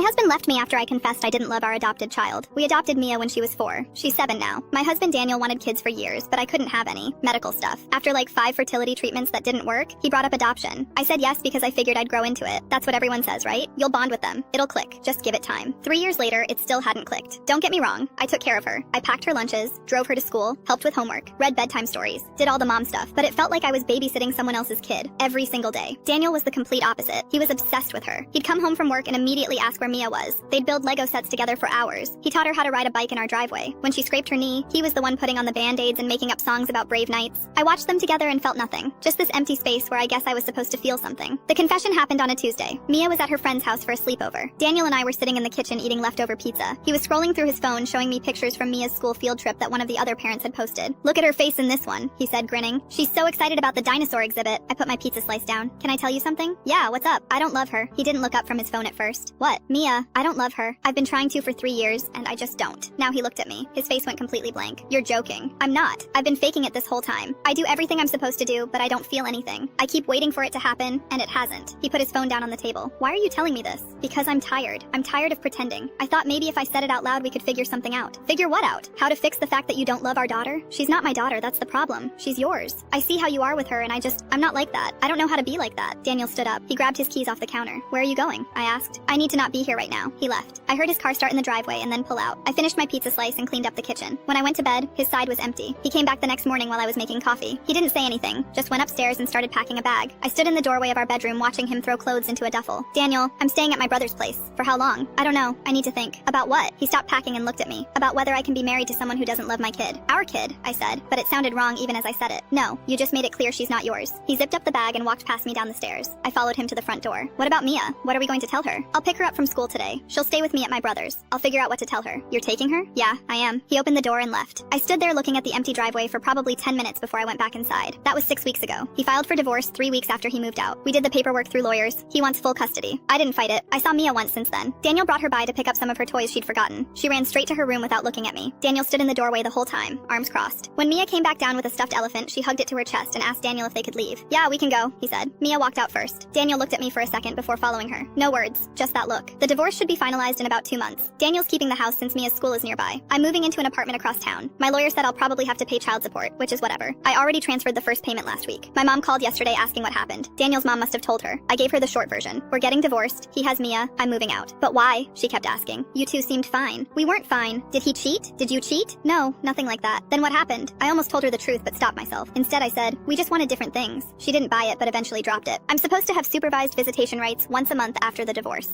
My husband left me after I confessed I didn't love our adopted child. We adopted Mia when she was 4. She's 7 now. My husband Daniel wanted kids for years, but I couldn't have any. Medical stuff. After like 5 fertility treatments that didn't work, he brought up adoption. I said yes because I figured I'd grow into it. That's what everyone says, right? You'll bond with them. It'll click. Just give it time. 3 years later, it still hadn't clicked. Don't get me wrong. I took care of her. I packed her lunches, drove her to school, helped with homework, read bedtime stories, did all the mom stuff, but it felt like I was babysitting someone else's kid every single day. Daniel was the complete opposite. He was obsessed with her. He'd come home from work and immediately ask where Mia was. They'd build Lego sets together for hours. He taught her how to ride a bike in our driveway. When she scraped her knee, he was the one putting on the band-aids and making up songs about brave knights. I watched them together and felt nothing. Just this empty space where I guess I was supposed to feel something. The confession happened on a Tuesday. Mia was at her friend's house for a sleepover. Daniel and I were sitting in the kitchen eating leftover pizza. He was scrolling through his phone showing me pictures from Mia's school field trip that one of the other parents had posted. "Look at her face in this one," he said, grinning. "She's so excited about the dinosaur exhibit." I put my pizza slice down. "Can I tell you something?" "Yeah, what's up?" "I don't love her." He didn't look up from his phone at first. "What?" "Mia, I don't love her. I've been trying to for 3 years, and I just don't." Now he looked at me. His face went completely blank. "You're joking." "I'm not. I've been faking it this whole time. I do everything I'm supposed to do, but I don't feel anything. I keep waiting for it to happen, and it hasn't." He put his phone down on the table. "Why are you telling me this?" "Because I'm tired. I'm tired of pretending. I thought maybe if I said it out loud we could figure something out." "Figure what out?" "How to fix the fact that you don't love our daughter." "She's not my daughter, that's the problem. She's yours. I see how you are with her and I'm not like that. I don't know how to be like that." Daniel stood up. He grabbed his keys off the counter. "Where are you going?" I asked. "I need to not be here right now." He left. I heard his car start in the driveway and then pull out. I finished my pizza slice and cleaned up the kitchen. When I went to bed, his side was empty. He came back the next morning while I was making coffee. He didn't say anything, just went upstairs and started packing a bag. I stood in the doorway of our bedroom watching him throw clothes into a duffel. "Daniel, I'm staying at my brother's place." "For how long?" "I don't know. I need to think." "About what?" He stopped packing and looked at me. "About whether I can be married to someone who doesn't love my kid." "Our kid," I said, but it sounded wrong even as I said it. "No, you just made it clear she's not yours." He zipped up the bag and walked past me down the stairs. I followed him to the front door. "What about Mia? What are we going to tell her?" "I'll pick her up from school today. She'll stay with me at my brother's. I'll figure out what to tell her." "You're taking her?" "Yeah, I am." He opened the door and left. I stood there looking at the empty driveway for probably 10 minutes before I went back inside. That was 6 weeks ago. He filed for divorce 3 weeks after he moved out. We did the paperwork through lawyers. He wants full custody. I didn't fight it. I saw Mia once since then. Daniel brought her by to pick up some of her toys she'd forgotten. She ran straight to her room without looking at me. Daniel stood in the doorway the whole time, arms crossed. When Mia came back down with a stuffed elephant, she hugged it to her chest and asked Daniel if they could leave. "Yeah, we can go," he said. Mia walked out first. Daniel looked at me for a second before following her. No words, just that look. The divorce should be finalized in about 2 months. Daniel's keeping the house since Mia's school is nearby. I'm moving into an apartment across town. My lawyer said I'll probably have to pay child support, which is whatever. I already transferred the first payment last week. My mom called yesterday asking what happened. Daniel's mom must have told her. I gave her the short version. We're getting divorced. He has Mia. I'm moving out. "But why?" she kept asking. "You two seemed fine." "We weren't fine." "Did he cheat?" "Did you cheat?" "No, nothing like that." "Then what happened?" I almost told her the truth but stopped myself. Instead I said, "We just wanted different things." She didn't buy it but eventually dropped it. I'm supposed to have supervised visitation rights once a month after the divorce.